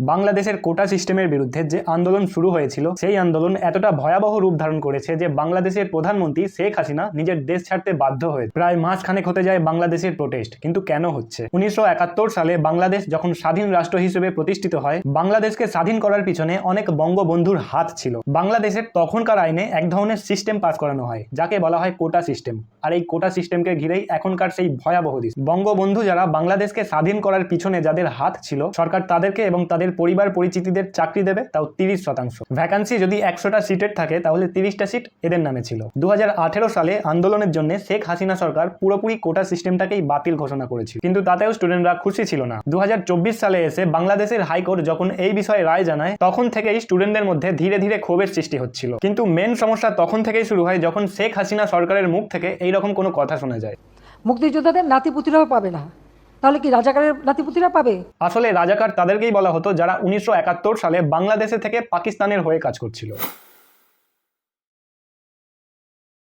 বাংলাদেশের কোটা সিস্টেমের বিরুদ্ধে যে আন্দোলন শুরু হয়েছিল সেই আন্দোলন এতটা ভয়াবহ রূপ ধারণ করেছে যে বাংলাদেশের প্রধানমন্ত্রী শেখ হাসিনা নিজের দেশ ছাড়তে বাধ্য হয়েছে। প্রায় মাসখানেক হতে যায় বাংলাদেশের প্রোটেস্ট, কিন্তু কেন হচ্ছে? 1971 সালে বাংলাদেশ যখন স্বাধীন রাষ্ট্র হিসেবে প্রতিষ্ঠিত হয়, বাংলাদেশকে স্বাধীন করার পিছনে অনেক বঙ্গবন্ধুর হাত ছিল। বাংলাদেশের তখনকার আইনে এক ধরনের সিস্টেম পাস করানো হয় যাকে বলা হয় কোটা সিস্টেম, আর এই কোটা সিস্টেমকে ঘিরেই এখনকার সেই ভয়াবহ দিন। বঙ্গবন্ধু যারা বাংলাদেশকে স্বাধীন করার পিছনে যাদের হাত ছিল, সরকার তাদেরকে এবং তাদের পরিবার পরিচিতিদের চাকরি দেবে, তাও 30%। ভ্যাকান্সি যদি 100টা সিটের থাকে তাহলে 30টা সিট এদের নামে ছিল। 2018 সালে আন্দোলনের জন্য শেখ হাসিনা সরকার পুরোপুরি কোটা সিস্টেমটাকেই বাতিল ঘোষণা করেছিল, কিন্তু তাতেও স্টুডেন্টরা খুশি ছিল না। 2024 সালে এসে বাংলাদেশের হাইকোর্ট যখন এই বিষয়ে রায় জানায়, তখন থেকেই স্টুডেন্টদের মধ্যে ধীরে ধীরে ক্ষোভের সৃষ্টি হচ্ছিল। কিন্তু মেন সমস্যা তখন থেকেই শুরু হয় যখন শেখ হাসিনা সরকারের মুখ থেকে এইরকম কোনো কথা শোনা যায়। মুক্তিযোদ্ধাদের নাতিপুতিরাও পাবে না, তাহলে কি রাজাকারের নাতিপুতিরা পাবে? আসলে রাজাকার তাদেরকেই বলা হতো যারা 1971 সালে বাংলাদেশে থেকে পাকিস্তানের হয়ে কাজ করছিল।